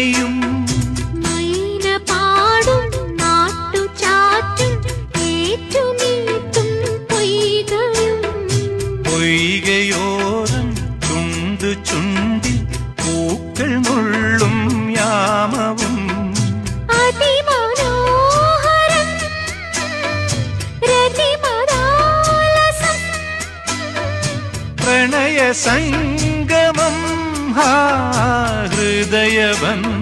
കിളിയും മൈന പാടും നാട്ടുചാറ്റും ഏറ്റുനീട്ടും പൊയ്കയും പൊയ്കയോരം ചുണ്ടു ചുണ്ടിൽ പൂക്കൾ നുള്ളും യാമവും അതിമനോഹരം രതിമദാലസം പ്രണയ സംഗമം ഹൃദയബന്ധനം